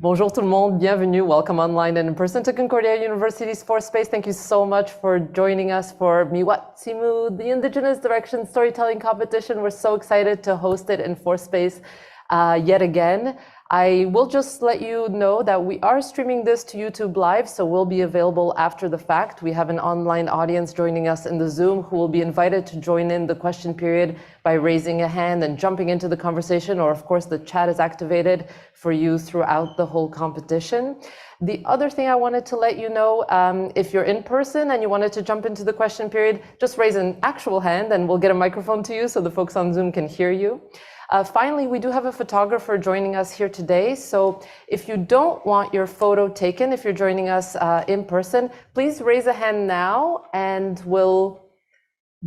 Bonjour tout le monde, bienvenue, welcome online and in person to Concordia University's Fourth Space. Thank you so much for joining us for meey-WAH-tsee-moo, the Indigenous Direction Storytelling Competition. We're so excited to host it in Fourth Space yet again. I will just let you know that we are streaming this to YouTube Live, so we'll be available after the fact. We have an online audience joining us in the Zoom who will be invited to join in the question period by raising a hand and jumping into the conversation, or of course the chat is activated for you throughout the whole competition. The other thing I wanted to let you know, if you're in person and you wanted to jump into the question period, just raise an actual hand and we'll get a microphone to you so the folks on Zoom can hear you. Finally, we do have a photographer joining us here today. So if you don't want your photo taken, if you're joining us in person, please raise a hand now and we'll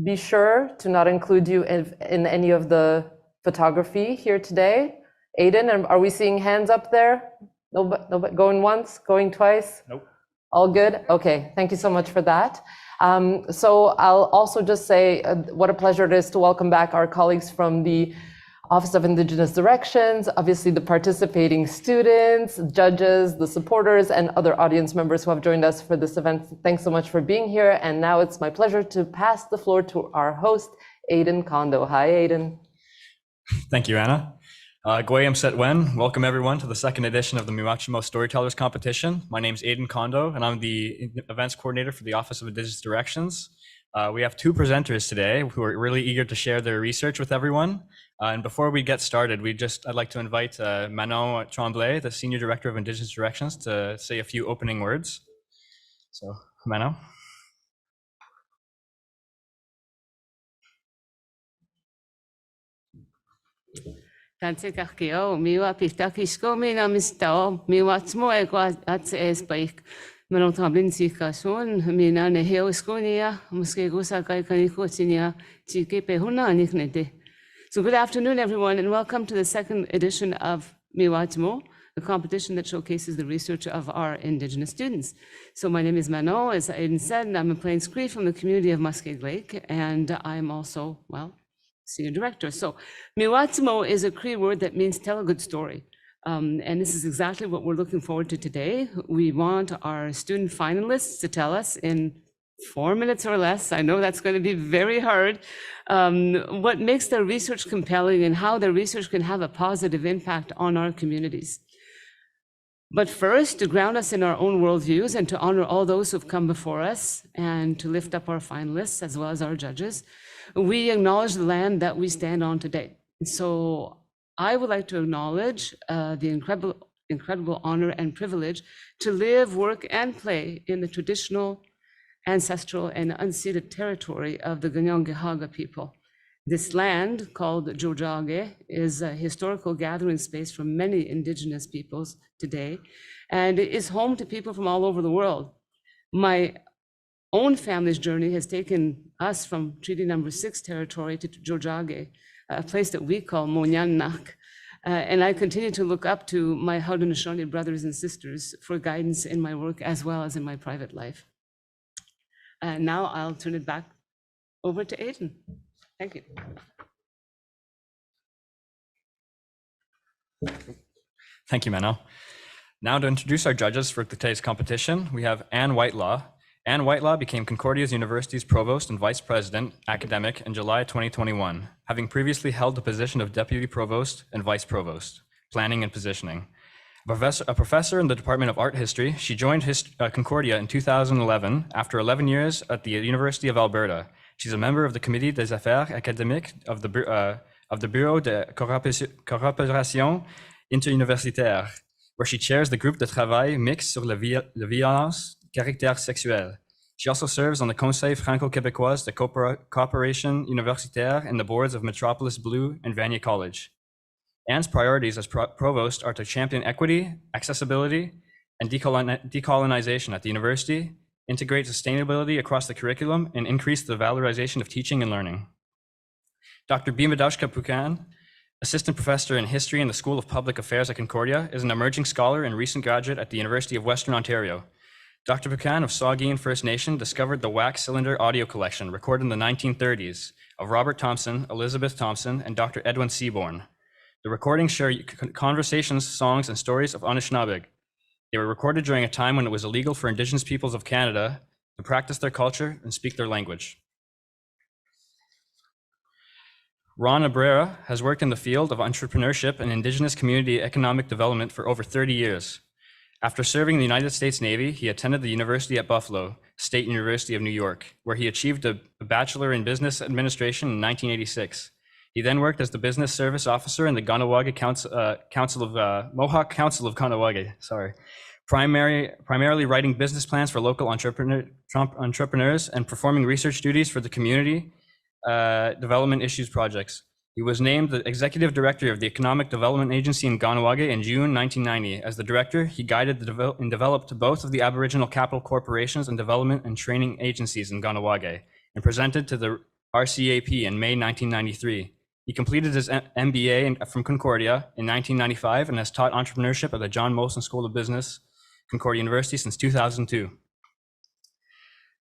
be sure to not include you in any of the photography here today. Aiden, are we seeing hands up there? Nobody, going once, going twice? Nope. All good? Okay, thank you so much for that. So I'll also just say what a pleasure it is to welcome back our colleagues from the Office of Indigenous Directions, obviously the participating students, judges, the supporters, and other audience members who have joined us for this event. Thanks so much for being here. And now it's my pleasure to pass the floor to our host, Aiden Kondo. Hi, Aiden. Thank you, Anna. Gwayam Setwen. Welcome everyone to the second edition of the Miywâcimo Storytellers Competition. My name is Aiden Kondo, and I'm the events coordinator for the Office of Indigenous Directions. We have two presenters today who are really eager to share their research with everyone. And before we get started, I'd like to invite Manon Tremblay, the Senior Director of Indigenous Directions, to say a few opening words. So, Manon. Tanse kakio, miwa pistakisko mina mistao, miywâcimo meey-WAH-tsee-moo. Manon Tremblay sikason, mina neheo skonia, muskego kai kaniko tinia, tike pehuna aniknete. So good afternoon, everyone, and welcome to the second edition of meey-WAH-tsee-moo, the competition that showcases the research of our Indigenous students. So my name is Manon, as Aiden said, and I'm a Plains Cree from the community of Muscade Lake, and I'm also, well, Senior Director. So meey-WAH-tsee-moo is a Cree word that means tell a good story. And this is exactly what we're looking forward to today. We want our student finalists to tell us in 4 minutes or less, I know that's going to be very hard, what makes their research compelling and how their research can have a positive impact on our communities. But first, to ground us in our own worldviews and to honor all those who've come before us and to lift up our finalists as well as our judges, we acknowledge the land that we stand on today. So I would like to acknowledge the incredible honor and privilege to live, work, and play in the traditional, ancestral, and unceded territory of the Kanien'kehá:ka people. This land, called Tiohtià:ke, is a historical gathering space for many Indigenous peoples today, and it is home to people from all over the world. My own family's journey has taken us from Treaty Number 6 territory to Tiohtià:ke, a place that we call Monyannak. And I continue to look up to my Haudenosaunee brothers and sisters for guidance in my work as well as in my private life. And now I'll turn it back over to Aiden. Thank you. Thank you, Manon. Now to introduce our judges for today's competition, we have Anne Whitelaw. Anne Whitelaw became Concordia University's Provost and Vice President Academic in July 2021, having previously held the position of Deputy Provost and Vice Provost, Planning and Positioning. A professor in the Department of Art History, she joined Concordia in 2011 after 11 years at the University of Alberta. She's a member of the Comité des Affaires Académiques of the Bureau de Coopération Interuniversitaire, where she chairs the groupe de travail mixte sur la violence caractère sexuel. She also serves on the Conseil Franco-Québécois de Coopération Universitaire and the boards of Metropolis Blue and Vanier College. Anne's priorities as provost are to champion equity, accessibility, and decolonization at the university, integrate sustainability across the curriculum, and increase the valorization of teaching and learning. Dr. Miywâcimo Pukan, assistant professor in history in the School of Public Affairs at Concordia, is an emerging scholar and recent graduate at the University of Western Ontario. Dr. Pukan of Saugeen First Nation discovered the wax cylinder audio collection recorded in the 1930s of Robert Thompson, Elizabeth Thompson, and Dr. Edwin Seaborn. The recordings share conversations, songs, and stories of Anishinaabeg. They were recorded during a time when it was illegal for Indigenous peoples of Canada to practice their culture and speak their language. Ron Abrera has worked in the field of entrepreneurship and Indigenous community economic development for over 30 years. After serving in the United States Navy, he attended the University at Buffalo, State University of New York, where he achieved a Bachelor in Business Administration in 1986. He then worked as the Business Service Officer in the Mohawk Council of Kahnawake, primarily writing business plans for local entrepreneurs and performing research duties for the community development issues projects. He was named the Executive Director of the Economic Development Agency in Kahnawake in June 1990. As the director, he guided and developed both of the Aboriginal capital corporations and development and training agencies in Kahnawake, and presented to the RCAP in May 1993. He completed his MBA from Concordia in 1995 and has taught entrepreneurship at the John Molson School of Business, Concordia University, since 2002.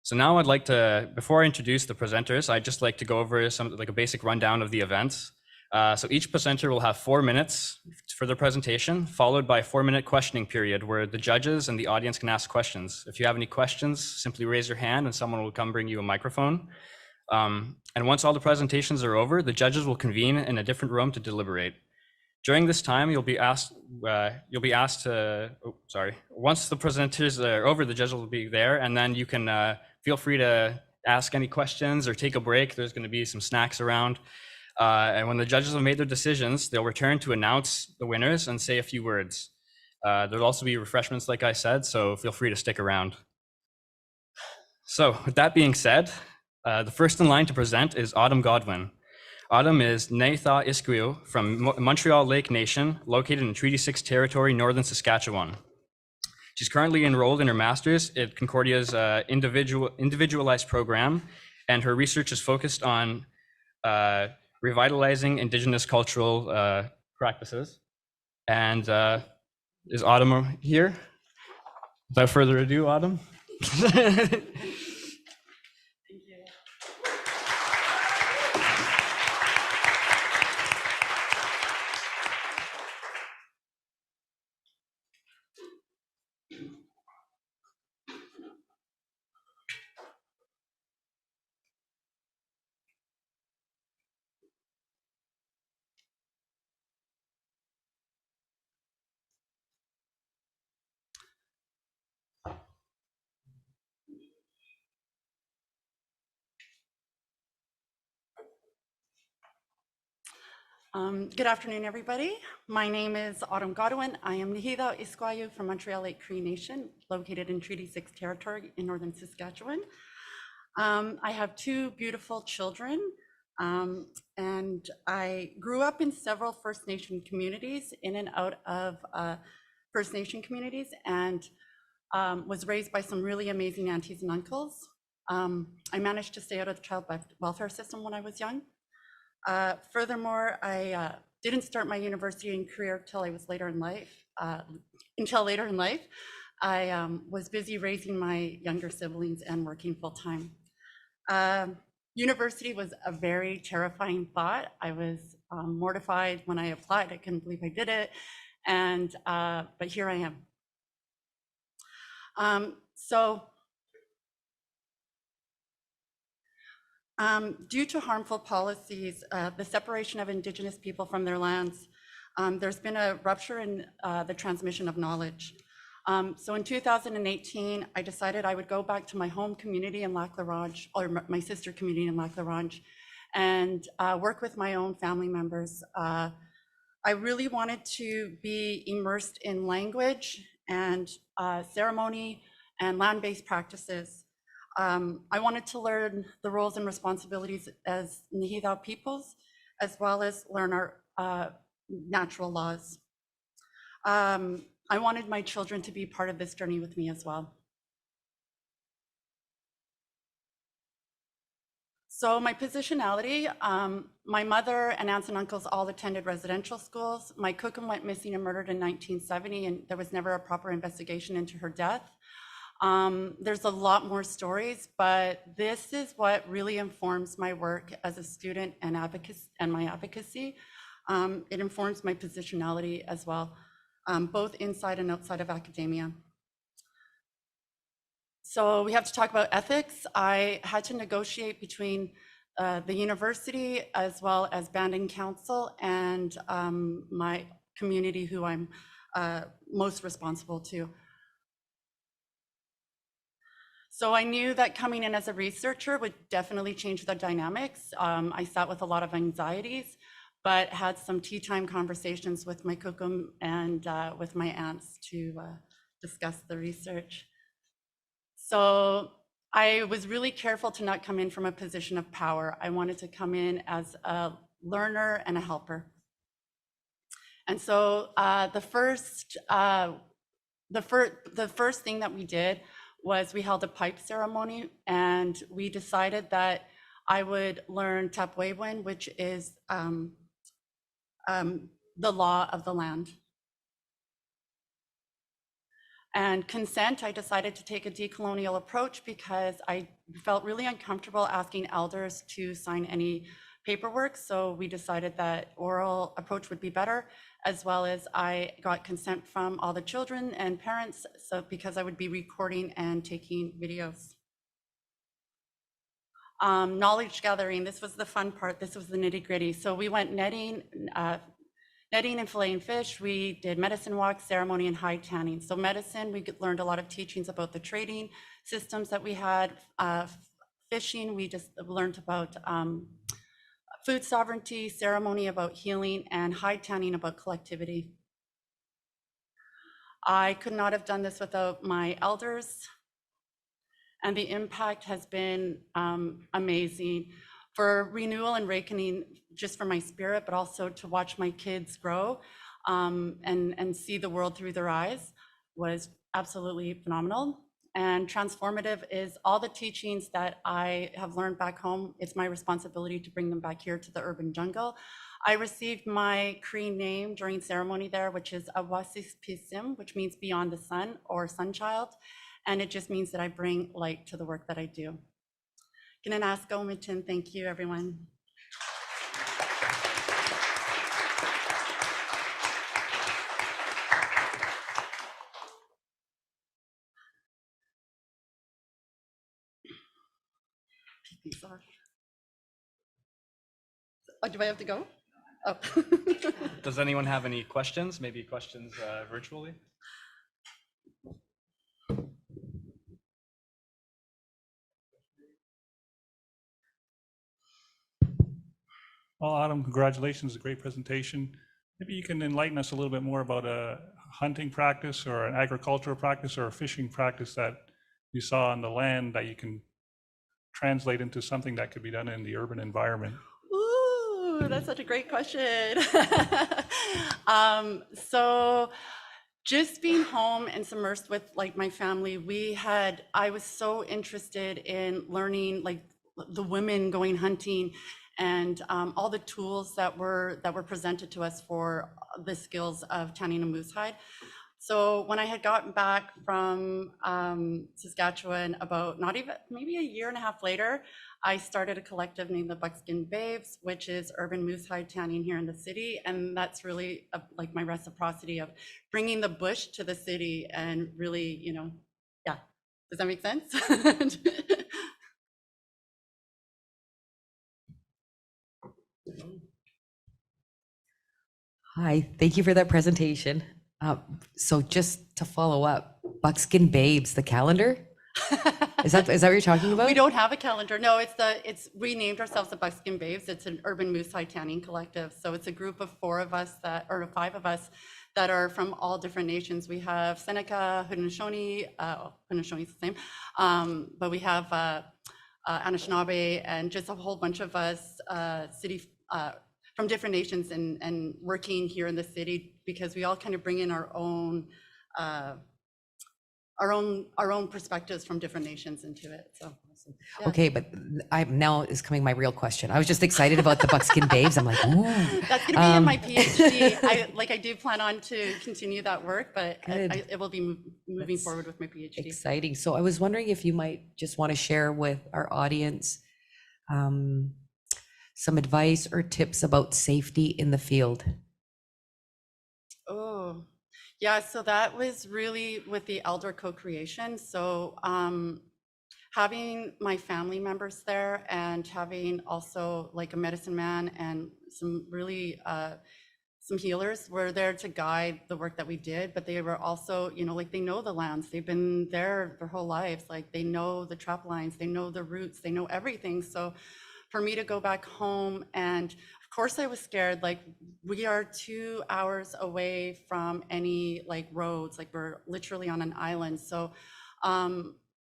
So now I'd like to, before I introduce the presenters, I'd just like to go over a basic rundown of the events. So each presenter will have 4 minutes for their presentation, followed by a 4-minute questioning period where the judges and the audience can ask questions. If you have any questions, simply raise your hand and someone will come bring you a microphone. And once all the presentations are over, the judges will convene in a different room to deliberate. During this time, you'll be asked to, once the presenters are over, the judges will be there, and then you can feel free to ask any questions or take a break. There's going to be some snacks around. And when the judges have made their decisions, they'll return to announce the winners and say a few words. There'll also be refreshments, like I said, so feel free to stick around. So with that being said, the first in line to present is Autumn Godwin. Autumn is meey-WAH-tsee-moo from Montreal Lake Nation, located in Treaty 6 territory, northern Saskatchewan. She's currently enrolled in her master's at Concordia's individualized program, and her research is focused on revitalizing Indigenous cultural practices. And is Autumn here? Without further ado, Autumn. Good afternoon, everybody. My name is Autumn Godwin. I am meey-WAH-tsee-moo from Montreal Lake Cree Nation, located in Treaty 6 territory in northern Saskatchewan. I have 2 beautiful children, and I grew up in several First Nation communities, in and out of First Nation communities, and was raised by some really amazing aunties and uncles. I managed to stay out of the child welfare system when I was young. Furthermore, I didn't start my university and career until later in life. I was busy raising my younger siblings and working full time. University was a very terrifying thought. I was mortified when I applied. I couldn't believe I did it, and but here I am. Due to harmful policies, the separation of Indigenous people from their lands, there's been a rupture in the transmission of knowledge. So in 2018, I decided I would go back to my home community in Lac La Ronge, or my sister community in Lac La Ronge, and work with my own family members. I really wanted to be immersed in language and ceremony and land-based practices. I wanted to learn the roles and responsibilities as meey-WAH peoples, as well as learn our natural laws. I wanted my children to be part of this journey with me as well. So my positionality, my mother and aunts and uncles all attended residential schools. My cookin went missing and murdered in 1970, and there was never a proper investigation into her death. There's a lot more stories, but this is what really informs my work as a student and my advocacy. It informs my positionality as well, both inside and outside of academia. So we have to talk about ethics. I had to negotiate between the university as well as banding council and my community who I'm most responsible to. So I knew that coming in as a researcher would definitely change the dynamics. I sat with a lot of anxieties, but had some tea time conversations with my kukum and with my aunts to discuss the research. So I was really careful to not come in from a position of power. I wanted to come in as a learner and a helper. And so the first thing that we did was we held a pipe ceremony, and we decided that I would learn Tapwewin, which is the law of the land. And consent, I decided to take a decolonial approach because I felt really uncomfortable asking elders to sign any paperwork. So we decided that oral approach would be better, as well as I got consent from all the children and parents, so because I would be recording and taking videos. Knowledge gathering, this was the fun part. This was the nitty-gritty. So we went netting and filleting fish. We did medicine walks, ceremony, and hide tanning. So medicine, we learned a lot of teachings about the trading systems that we had. Fishing, we just learned about food sovereignty, ceremony about healing, and hide tanning about collectivity. I could not have done this without my elders, and the impact has been amazing for renewal and reckoning, just for my spirit, but also to watch my kids grow and see the world through their eyes was absolutely phenomenal. And transformative is all the teachings that I have learned back home. It's my responsibility to bring them back here to the urban jungle. I received my Cree name during ceremony there, which is meey-WAH-tsee-moo, which means beyond the sun or sunchild. And it just means that I bring light to the work that I do. Thank you, everyone. Oh, do I have to go? Oh. Does anyone have any questions? Maybe questions virtually? Well, Adam, congratulations, a great presentation. Maybe you can enlighten us a little bit more about a hunting practice or an agricultural practice or a fishing practice that you saw on the land that you can translate into something that could be done in the urban environment. Ooh, that's such a great question. So just being home and submersed with like my family, I was so interested in learning like the women going hunting and all the tools that were presented to us for the skills of tanning a moose hide. So when I had gotten back from Saskatchewan, about maybe a year and a half later, I started a collective named the Buckskin Babes, which is urban moose hide tanning here in the city. And that's really like my reciprocity of bringing the bush to the city and really, yeah. Does that make sense? Hi, thank you for that presentation. So just to follow up, Buckskin Babes, the calendar? Is that what you're talking about? We don't have a calendar. No, we named ourselves the Buckskin Babes. It's an urban moose hide tanning collective. So it's a group of 5 of us that are from all different nations. We have Seneca, Haudenosaunee, Haudenosaunee is the same, but we have Anishinaabe and just a whole bunch of us from different nations and working here in the city because we all kind of bring in our own perspectives from different nations into it. So yeah. Okay, but now is coming my real question. I was just excited about the Buckskin Babes. I'm like, ooh. That's going to be in my PhD. I do plan on to continue that work, but it will be moving forward with my PhD. Exciting. So I was wondering if you might just want to share with our audience some advice or tips about safety in the field? Oh, yeah, so that was really with the elder co-creation. So having my family members there and having also like a medicine man and some really some healers were there to guide the work that we did, but they were also, you know, like they know the lands, they've been there their whole lives, like they know the trap lines, they know the routes, they know everything. So for me to go back home, and of course I was scared, like we are 2 hours away from any like roads, like we're literally on an island. So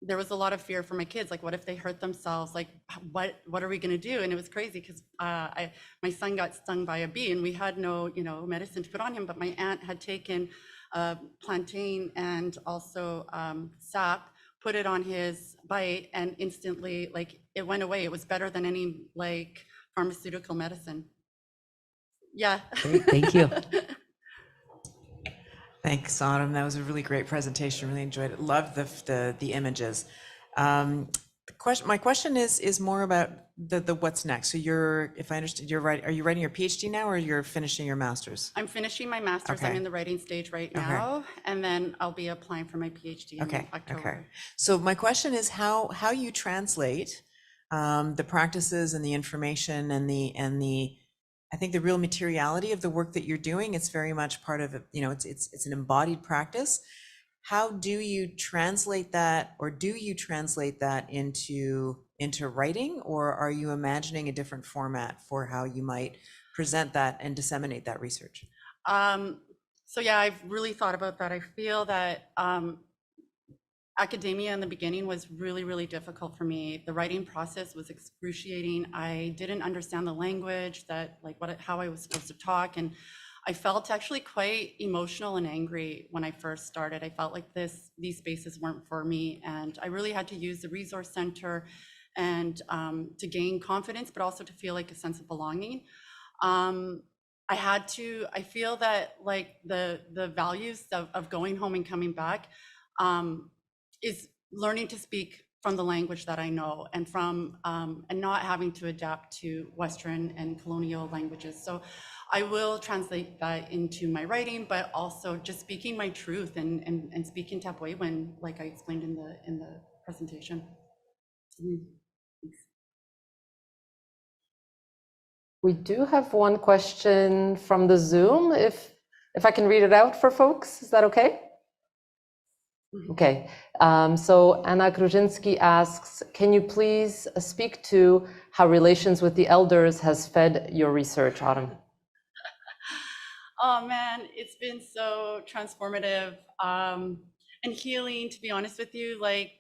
there was a lot of fear for my kids, like what if they hurt themselves, like what are we going to do? And it was crazy because my son got stung by a bee and we had no, you know, medicine to put on him, but my aunt had taken plantain and also sap, put it on his bite, and instantly like it went away. It was better than any like pharmaceutical medicine. Yeah. Great, thank you. Thanks, Autumn. That was a really great presentation. Really enjoyed it. Loved the images. My question is more about the what's next. So if I understand, are you writing your PhD now, or you're finishing your master's? I'm finishing my master's. Okay. I'm in the writing stage right now, and then I'll be applying for my PhD in October. Okay. So my question is how you translate the practices and the information and the I think the real materiality of the work that you're doing. It's very much part of it. You know, it's an embodied practice. How do you translate that, or do you translate that into writing, or are you imagining a different format for how you might present that and disseminate that research? So yeah, I've really thought about that. I feel that academia in the beginning was really, really difficult for me. The writing process was excruciating. I didn't understand the language, that like how I was supposed to talk, and I felt actually quite emotional and angry when I first started. I felt like these spaces weren't for me, and I really had to use the resource center and to gain confidence, but also to feel like a sense of belonging. I feel that like the values of going home and coming back is learning to speak from the language that I know, and from and not having to adapt to Western and colonial languages. So I will translate that into my writing, but also just speaking my truth and speaking Tapwewan, like I explained in the presentation. We do have one question from the Zoom. If I can read it out for folks, is that okay? Okay, so Anna Kruzinski asks, can you please speak to how relations with the elders has fed your research, Autumn? Oh man, it's been so transformative and healing, to be honest with you, like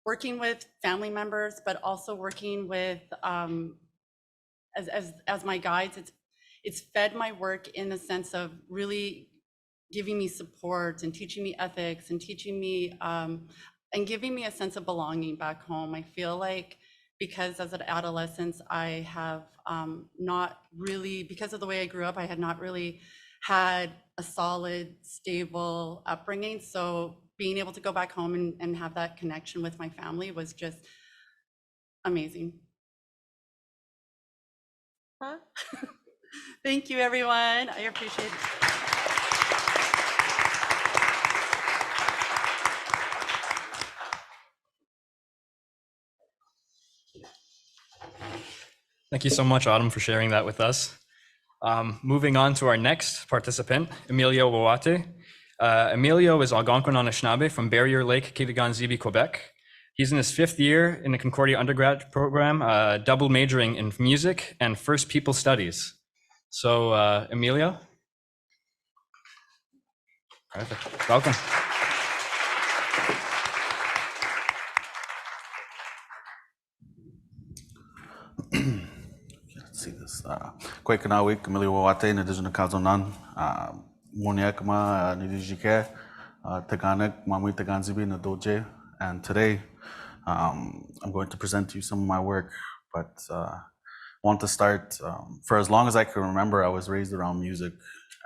working with family members, but also working with as my guides. It's fed my work in the sense of really giving me support and teaching me ethics and teaching me and giving me a sense of belonging back home. I feel like because as an adolescent, I have not really, because of the way I grew up, I had not really had a solid, stable upbringing. So being able to go back home and have that connection with my family was just amazing. Huh? Thank you, everyone. I appreciate it. Thank you so much, Autumn, for sharing that with us. Moving on to our next participant, Emilio Wawate. Emilio is Algonquin Anishinaabe from Barrier Lake, Kitigan-Zibi, Quebec. He's in his 5th year in the Concordia undergrad program, double majoring in music and First People Studies. So, Emilio. Perfect. Welcome. Let's see this. Kwekanawi, Emilio Wawate, Indigenous Kazonan, Moniakma, Nidijike, Taganek, Mamui Taganzibi, Nadoje. And today, I'm going to present to you some of my work, but want to start, for as long as I can remember, I was raised around music,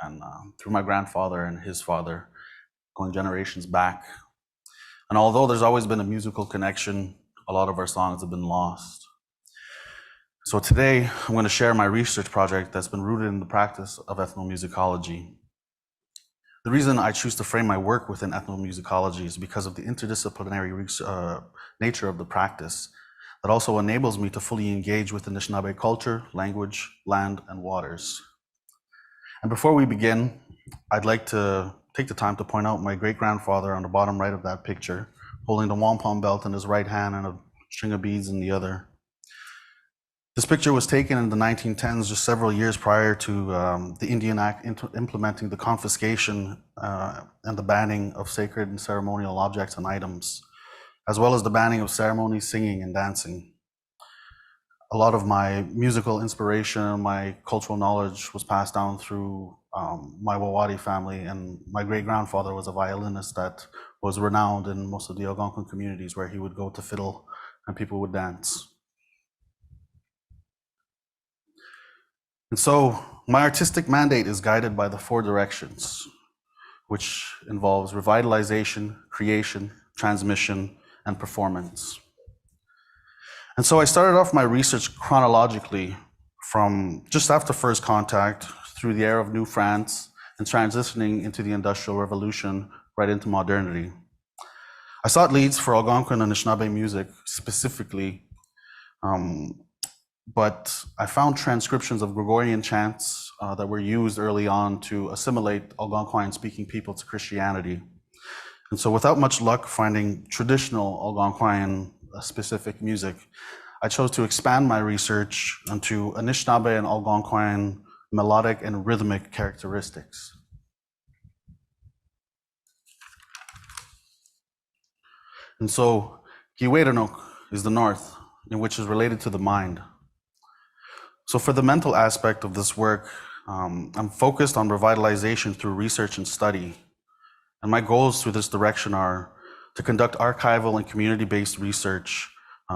and through my grandfather and his father, going generations back. And although there's always been a musical connection, a lot of our songs have been lost. So today, I'm going to share my research project that's been rooted in the practice of ethnomusicology. The reason I choose to frame my work within ethnomusicology is because of the interdisciplinary nature of the practice that also enables me to fully engage with Anishinaabe culture, language, land, and waters. And before we begin, I'd like to take the time to point out my great-grandfather on the bottom right of that picture, holding the wampum belt in his right hand and a string of beads in the other. This picture was taken in the 1910s, just several years prior to the Indian Act implementing the confiscation and the banning of sacred and ceremonial objects and items, as well as the banning of ceremony, singing, and dancing. A lot of my musical inspiration and my cultural knowledge was passed down through my Miywâcimo family, and my great-grandfather was a violinist that was renowned in most of the Algonquin communities where he would go to fiddle and people would dance. And so my artistic mandate is guided by the 4 directions, which involves revitalization, creation, transmission, and performance. And so I started off my research chronologically from just after first contact through the era of New France and transitioning into the Industrial Revolution right into modernity. I sought leads for Algonquin and Anishinaabe music specifically, but I found transcriptions of Gregorian chants that were used early on to assimilate Algonquian-speaking people to Christianity. And so without much luck finding traditional Algonquian-specific music, I chose to expand my research into Anishinaabe and Algonquian melodic and rhythmic characteristics. And so Miywâcimo is the north, in which is related to the mind. So for the mental aspect of this work, I'm focused on revitalization through research and study. And my goals through this direction are to conduct archival and community-based research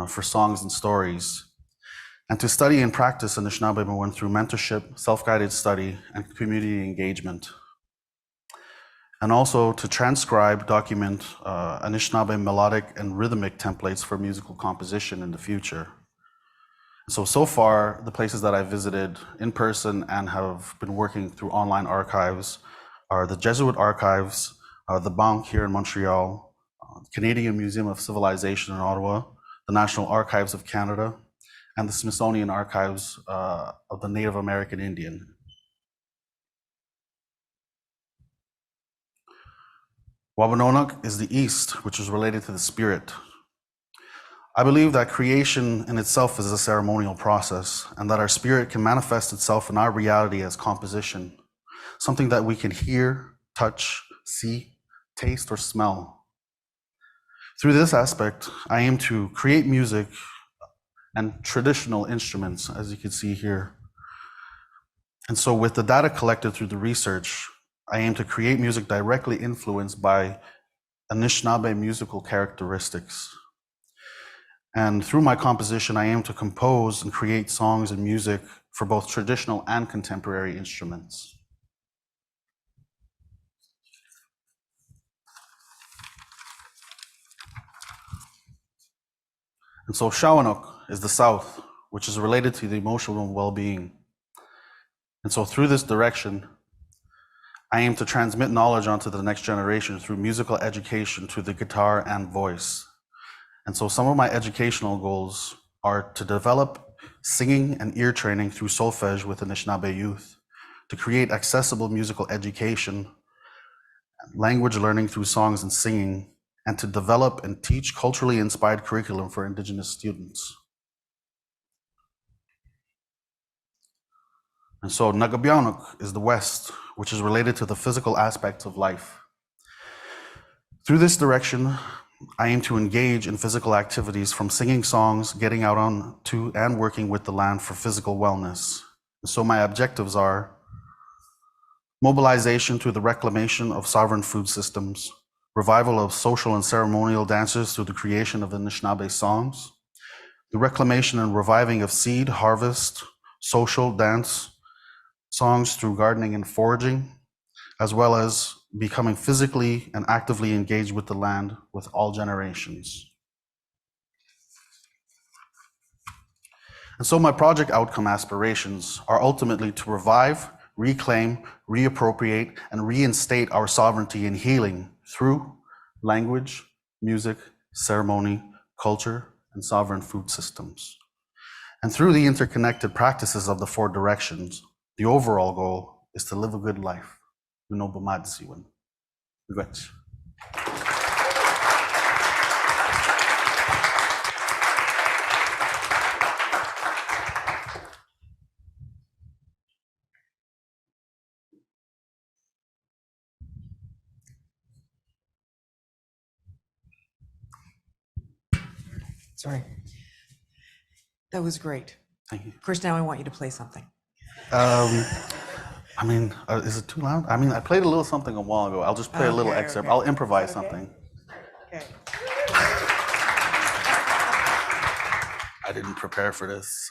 for songs and stories, and to study and practice Anishinaabe through mentorship, self-guided study, and community engagement. And also to transcribe, document Anishinaabe melodic and rhythmic templates for musical composition in the future. So far, the places that I've visited in person and have been working through online archives are the Jesuit Archives, the Banque here in Montreal, the Canadian Museum of Civilization in Ottawa, the National Archives of Canada, and the Smithsonian Archives of the Native American Indian. Wabanonok is the east, which is related to the spirit. I believe that creation in itself is a ceremonial process, and that our spirit can manifest itself in our reality as composition, something that we can hear, touch, see, taste, or smell. Through this aspect, I aim to create music and traditional instruments, as you can see here. And so with the data collected through the research, I aim to create music directly influenced by Anishinaabe musical characteristics. And through my composition, I aim to compose and create songs and music for both traditional and contemporary instruments. And so Shawanuk is the south, which is related to the emotional well-being. And so through this direction, I aim to transmit knowledge onto the next generation through musical education through the guitar and voice. And so some of my educational goals are to develop singing and ear training through solfege with Anishinaabe youth, to create accessible musical education, language learning through songs and singing, and to develop and teach culturally inspired curriculum for Indigenous students. And so Nagabianuk is the west, which is related to the physical aspects of life. Through this direction, I aim to engage in physical activities from singing songs, getting out on to and working with the land for physical wellness. So my objectives are mobilization through the reclamation of sovereign food systems, revival of social and ceremonial dances through the creation of Anishinaabe songs, the reclamation and reviving of seed, harvest, social dance songs through gardening and foraging, as well as becoming physically and actively engaged with the land with all generations. And so my project outcome aspirations are ultimately to revive, reclaim, reappropriate, and reinstate our sovereignty and healing through language, music, ceremony, culture, and sovereign food systems. And through the interconnected practices of the 4 directions, the overall goal is to live a good life. Miywâcimo. Miywâcimo. Sorry. That was great. Thank you. Of course, now I want you to play something. I mean, is it too loud? I mean, I played a little something a while ago. I'll just play a little Okay, excerpt. okay. I'll improvise something. Okay. I didn't prepare for this.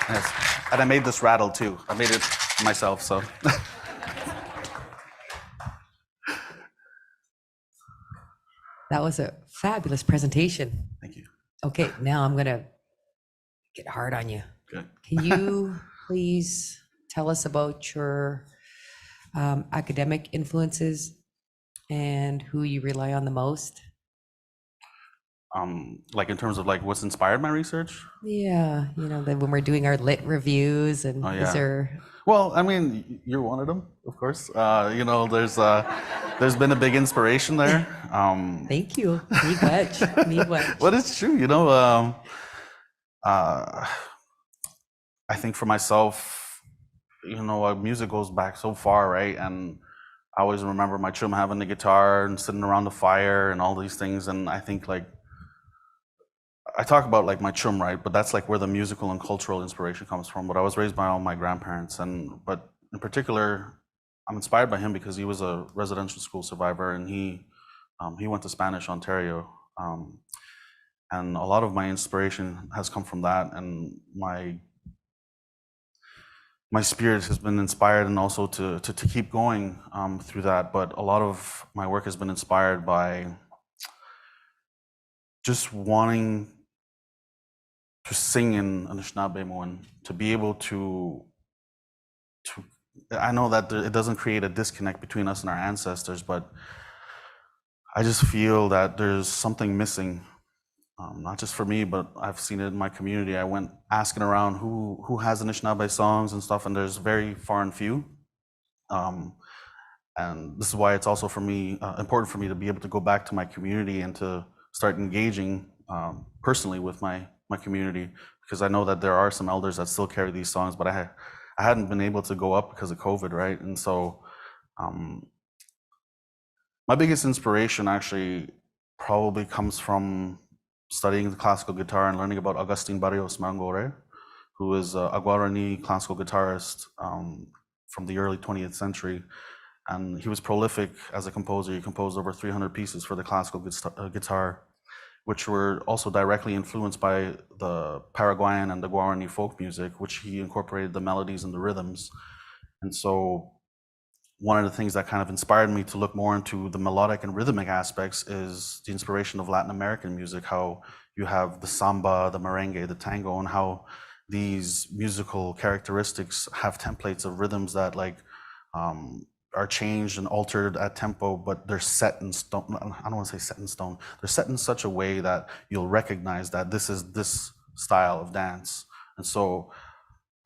Yes. And I made this rattle too. I made it myself, so. That was a fabulous presentation. Thank you. Okay, now I'm gonna get hard on you. Good. Can you please tell us about your academic influences and who you rely on the most? Like in terms of like what's inspired my research? Yeah, you know, that when we're doing our lit reviews and Oh, is yeah. there, Well, I mean, you're one of them, of course. You know, there's been a big inspiration there. thank you, Miywâch. But it's true, you know. I think for myself, you know, music goes back so far, right? And I always remember my chum having the guitar and sitting around the fire and all these things. And I think like, I talk about like my chum, right? But that's like where the musical and cultural inspiration comes from. But I was raised by all my grandparents, but in particular, I'm inspired by him because he was a residential school survivor, and he went to Spanish Ontario, and a lot of my inspiration has come from that, and my spirit has been inspired, and also to keep going through that. But a lot of my work has been inspired by just wanting to sing in Anishinaabe and to be able to I know that it doesn't create a disconnect between us and our ancestors, but I just feel that there's something missing, not just for me, but I've seen it in my community. I went asking around who has Anishinaabe songs and stuff, and there's very far and few. And this is why it's also for me important for me to be able to go back to my community and to start engaging personally with my community, because I know that there are some elders that still carry these songs, but I hadn't been able to go up because of COVID, right? And so my biggest inspiration actually probably comes from studying the classical guitar and learning about Agustin Barrios Mangore, who is a Guarani classical guitarist from the early 20th century. And he was prolific as a composer. He composed over 300 pieces for the classical guitar, which were also directly influenced by the Paraguayan and the Guarani folk music, which he incorporated the melodies and the rhythms. And so one of the things that kind of inspired me to look more into the melodic and rhythmic aspects is the inspiration of Latin American music, how you have the samba, the merengue, the tango, and how these musical characteristics have templates of rhythms that like are changed and altered at tempo, but they're set in stone. I don't want to say set in stone. They're set in such a way that you'll recognize that this is this style of dance. And so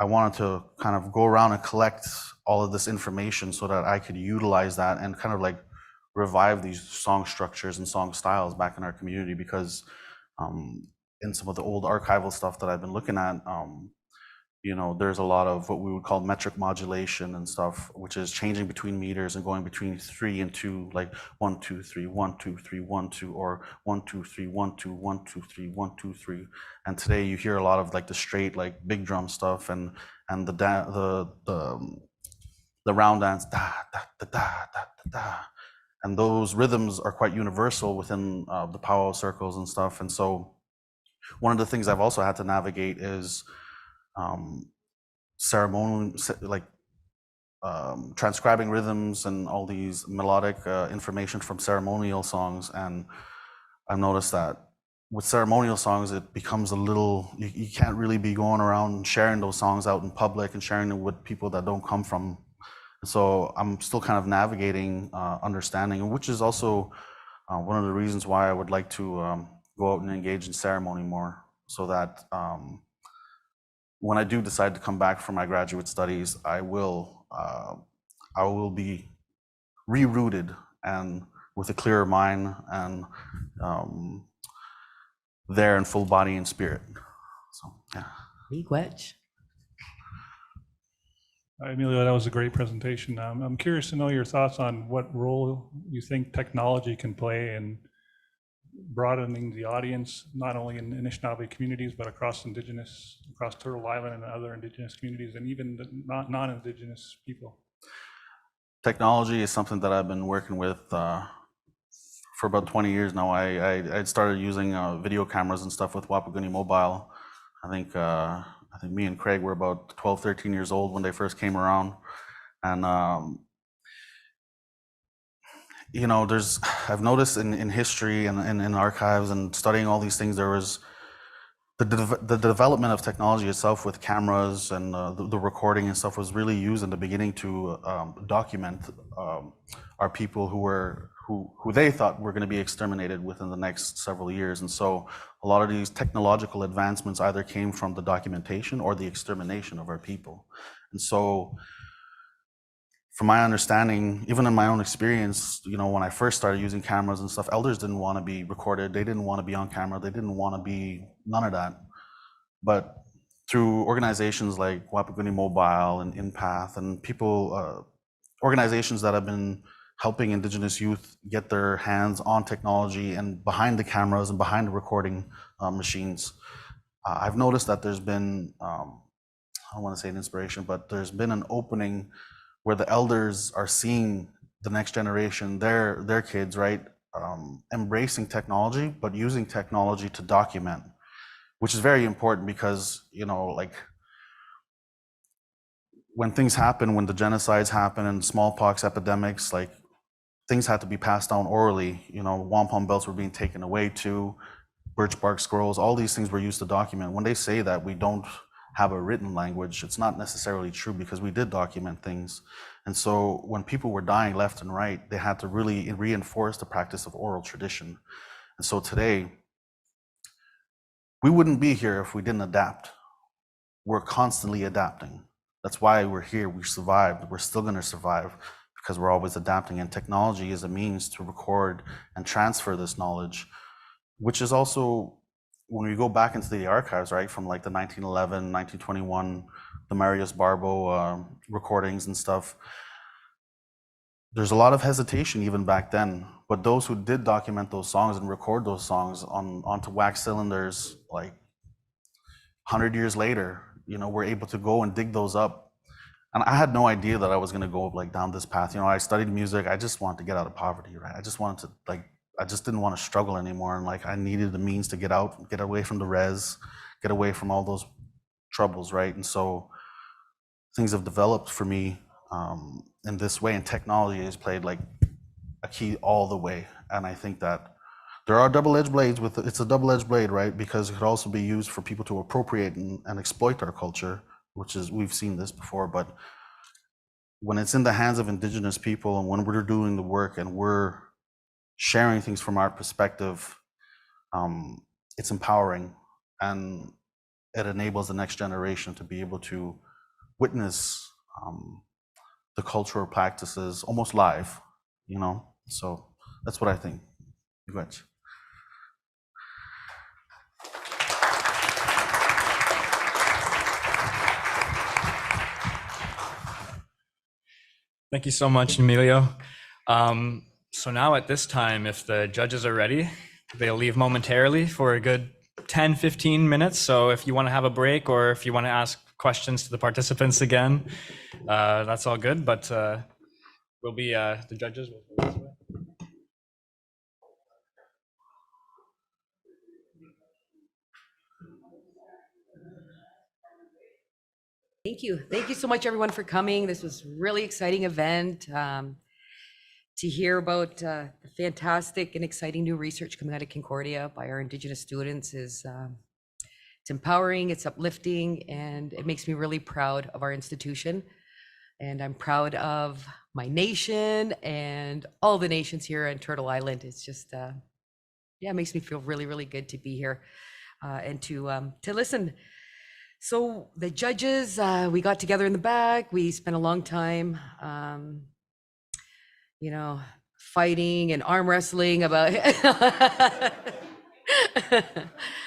I wanted to kind of go around and collect all of this information so that I could utilize that and kind of like revive these song structures and song styles back in our community, because in some of the old archival stuff that I've been looking at, there's a lot of what we would call metric modulation and stuff, which is changing between meters and going between 3 and 2, like 1 2 3 1 2 3 1 2, or 1 2 3 1 2 1 2 3 1 2 3. And today you hear a lot of like the straight, like big drum stuff, and the round dance, da da da da da da. And those rhythms are quite universal within the powwow circles and stuff. And so one of the things I've also had to navigate is ceremonial, like transcribing rhythms and all these melodic information from ceremonial songs. And I've noticed that with ceremonial songs, it becomes a little, you can't really be going around sharing those songs out in public and sharing them with people that don't come from. So I'm still kind of navigating understanding, which is also one of the reasons why I would like to go out and engage in ceremony more, so that when I do decide to come back for my graduate studies, I will be rerouted and with a clearer mind and there in full body and spirit. So yeah. Miigwech. Emilio, that was a great presentation. I'm curious to know your thoughts on what role you think technology can play in broadening the audience, not only in Anishinaabe communities, but across Turtle Island and other Indigenous communities, and even the non-Indigenous people. Technology is something that I've been working with for about 20 years now. I started using video cameras and stuff with Wapaguni Mobile. I think me and Craig were about 12, 13 years old when they first came around. And I've noticed in history and in archives and studying all these things, there was the development of technology itself with cameras and the recording and stuff was really used in the beginning to document our people who they thought were going to be exterminated within the next several years. And so a lot of these technological advancements either came from the documentation or the extermination of our people. And so from my understanding, even in my own experience, when I first started using cameras and stuff, elders didn't want to be recorded. They didn't want to be on camera. They didn't want to be none of that. But through organizations like Wapaguni Mobile and InPath and people, organizations that have been helping Indigenous youth get their hands on technology and behind the cameras and behind the recording machines, I've noticed that there's been, I don't want to say an inspiration, but there's been an opening where the elders are seeing the next generation, their kids, right, embracing technology, but using technology to document, which is very important because, like when things happen, when the genocides happen and smallpox epidemics, like things had to be passed down orally. Wampum belts were being taken away too, birch bark scrolls, all these things were used to document. When they say that we don't have a written language, it's not necessarily true because we did document things. And so when people were dying left and right, they had to really reinforce the practice of oral tradition. And so today, we wouldn't be here if we didn't adapt. We're constantly adapting. That's why we're here, we survived, we're still gonna survive because we're always adapting, and technology is a means to record and transfer this knowledge, which is also, when we go back into the archives, right, from like the 1911, 1921, the Marius Barbo recordings and stuff, there's a lot of hesitation even back then. But those who did document those songs and record those songs onto wax cylinders, like 100 years later, we're able to go and dig those up. And I had no idea that I was going to go like down this path. I studied music. I just wanted to get out of poverty, right? I just didn't want to struggle anymore. And like I needed the means to get out, get away from the res, get away from all those troubles, right? And so things have developed for me in this way, and technology has played like a key all the way. And I think that there are double-edged blades it's a double-edged blade, right? Because it could also be used for people to appropriate and exploit our culture, which is, we've seen this before. But when it's in the hands of Indigenous people and when we're doing the work and we're sharing things from our perspective, it's empowering, and it enables the next generation to be able to witness the cultural practices almost live, So that's what I think. Miigwech. Thank you so much, Emilio. So now at this time, if the judges are ready, they'll leave momentarily for a good 10, 15 minutes. So if you want to have a break or if you want to ask questions to the participants again, that's all good. But we'll be, the judges will go this way. Thank you. Thank you so much, everyone, for coming. This was a really exciting event. To hear about the fantastic and exciting new research coming out of Concordia by our Indigenous students is it's empowering, it's uplifting, and it makes me really proud of our institution. And I'm proud of my nation and all the nations here in Turtle Island. It's just, yeah, it makes me feel really, really good to be here and to listen. So the judges, we got together in the back. We spent a long time, you know, fighting and arm wrestling about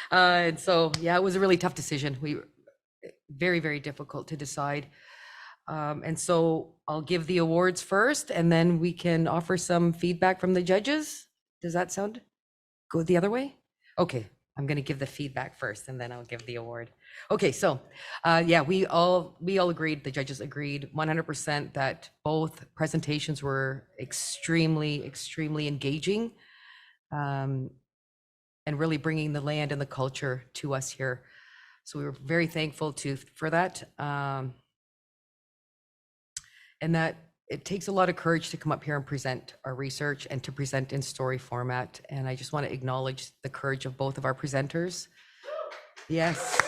and so, yeah, it was a really tough decision. Very, very difficult to decide. And so I'll give the awards first, and then we can offer some feedback from the judges. Does that sound go the other way? Okay, I'm going to give the feedback first, and then I'll give the award. Okay, so yeah, we all agreed, the judges agreed 100% that both presentations were extremely, extremely engaging, and really bringing the land and the culture to us here. So we were very thankful for that. And that it takes a lot of courage to come up here and present our research and to present in story format. And I just want to acknowledge the courage of both of our presenters. Yes.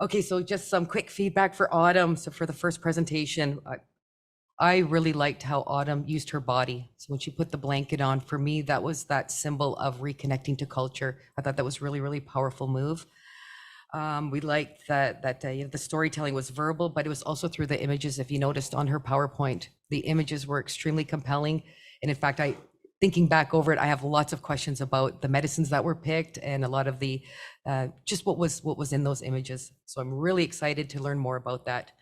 Okay, so just some quick feedback for Autumn. So for the first presentation, I really liked how Autumn used her body. So when she put the blanket on, for me, that was that symbol of reconnecting to culture. I thought that was really, really powerful move. We liked that the storytelling was verbal, but it was also through the images. If you noticed on her PowerPoint, the images were extremely compelling. And in fact, thinking back over it, I have lots of questions about the medicines that were picked and a lot of the, just what was in those images. So I'm really excited to learn more about that.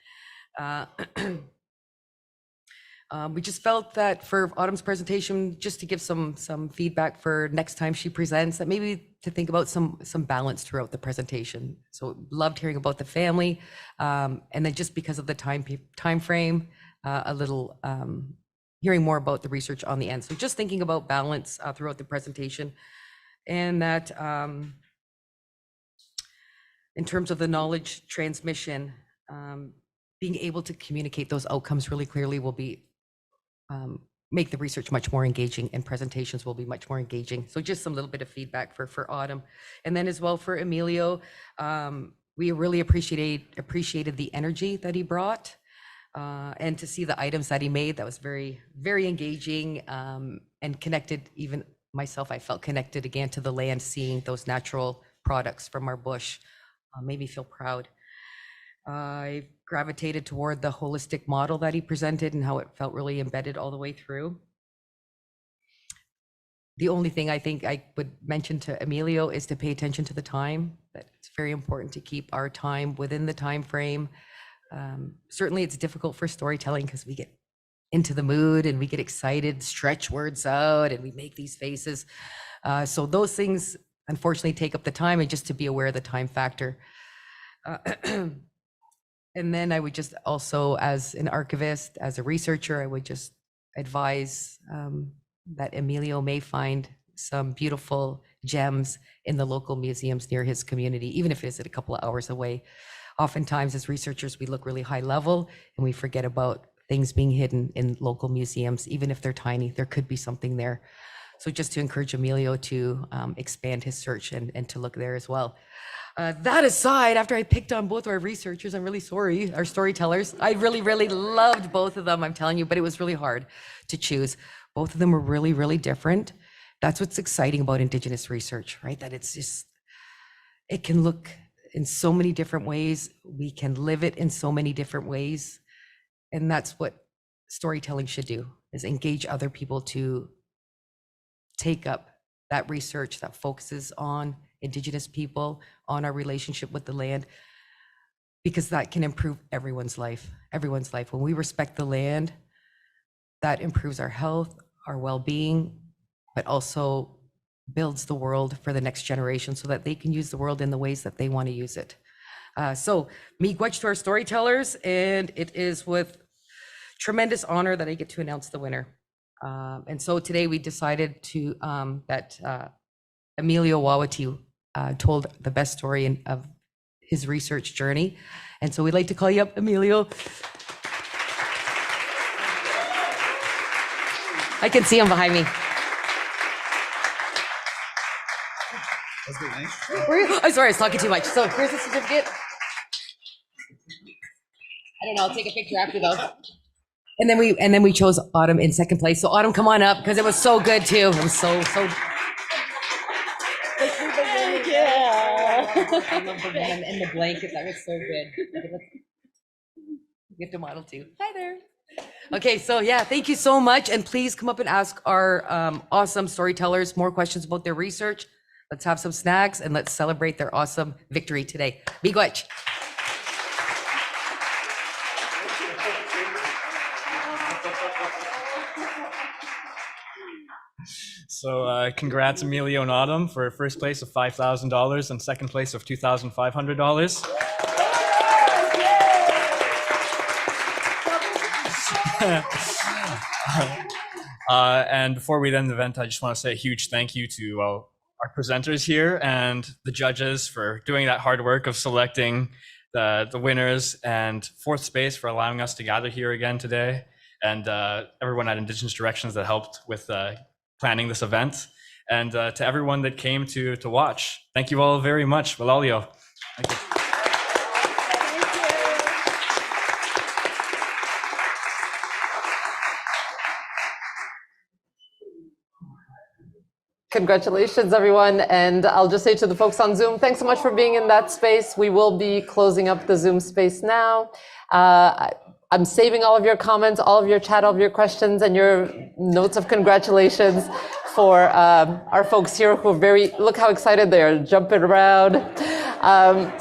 We just felt that for Autumn's presentation, just to give some feedback for next time she presents, that maybe to think about some balance throughout the presentation. So loved hearing about the family, and then just because of the time frame, a little hearing more about the research on the end. So just thinking about balance throughout the presentation, and that in terms of the knowledge transmission, being able to communicate those outcomes really clearly will be make the research much more engaging, and presentations will be much more engaging. So just some little bit of feedback for Autumn. And then as well for Emilio, we really appreciated the energy that he brought, and to see the items that he made, that was very, very engaging, and connected. Even myself, I felt connected again to the land, seeing those natural products from our bush made me feel proud. I gravitated toward the holistic model that he presented and how it felt really embedded all the way through. The only thing I think I would mention to Emilio is to pay attention to the time. That it's very important to keep our time within the time frame. Certainly it's difficult for storytelling because we get into the mood and we get excited, stretch words out, and we make these faces. So those things unfortunately take up the time, and just to be aware of the time factor. And then I would just also, as an archivist, as a researcher, I would just advise that Emilio may find some beautiful gems in the local museums near his community, even if it's a couple of hours away. Oftentimes as researchers, we look really high level and we forget about things being hidden in local museums. Even if they're tiny, there could be something there. So just to encourage Emilio to expand his search and to look there as well. That aside, after I picked on both our researchers, I'm really sorry, our storytellers. I really, really loved both of them, I'm telling you, but it was really hard to choose. Both of them were really, really different. That's what's exciting about Indigenous research, right? That it's just, it can look in so many different ways. We can live it in so many different ways. And that's what storytelling should do, is engage other people to take up that research that focuses on Indigenous people, on our relationship with the land, because that can improve everyone's life. When we respect the land, that improves our health, our well-being, but also builds the world for the next generation so that they can use the world in the ways that they want to use it. So meewâch to our storytellers, and it is with tremendous honor that I get to announce the winner. And so today we decided to that Emilio Wawati told the best story of his research journey. And so we'd like to call you up, Emilio. I can see him behind me. I'm sorry, I was talking too much. So here's the certificate. I don't know, I'll take a picture after though. And then we chose Autumn in second place. So Autumn, come on up, because it was so good too. It was so. Thank you. I love the woman in the blanket. That was so good. Get to model too. Hi there. Okay, so yeah, thank you so much. And please come up and ask our awesome storytellers more questions about their research. Let's have some snacks and let's celebrate their awesome victory today. Miigwech. So congrats, Emilio and Autumn, for first place of $5,000 and second place of $2,500. And before we end the event, I just want to say a huge thank you to our presenters here and the judges for doing that hard work of selecting the winners, and Fourth Space for allowing us to gather here again today, and everyone at Indigenous Directions that helped with planning this event, and to everyone that came to watch. Thank you all very much. Walalio. Thank you. Congratulations, everyone. And I'll just say to the folks on Zoom, thanks so much for being in that space. We will be closing up the Zoom space now. I'm saving all of your comments, all of your chat, all of your questions, and your notes of congratulations for our folks here who are look how excited they are, jumping around.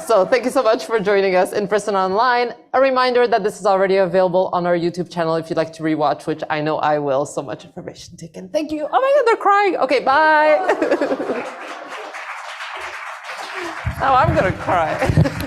So thank you so much for joining us in person online. A reminder that this is already available on our YouTube channel if you'd like to rewatch, which I know I will. So much information taken. Thank you. Oh my God, they're crying. Okay, bye. Now I'm gonna cry.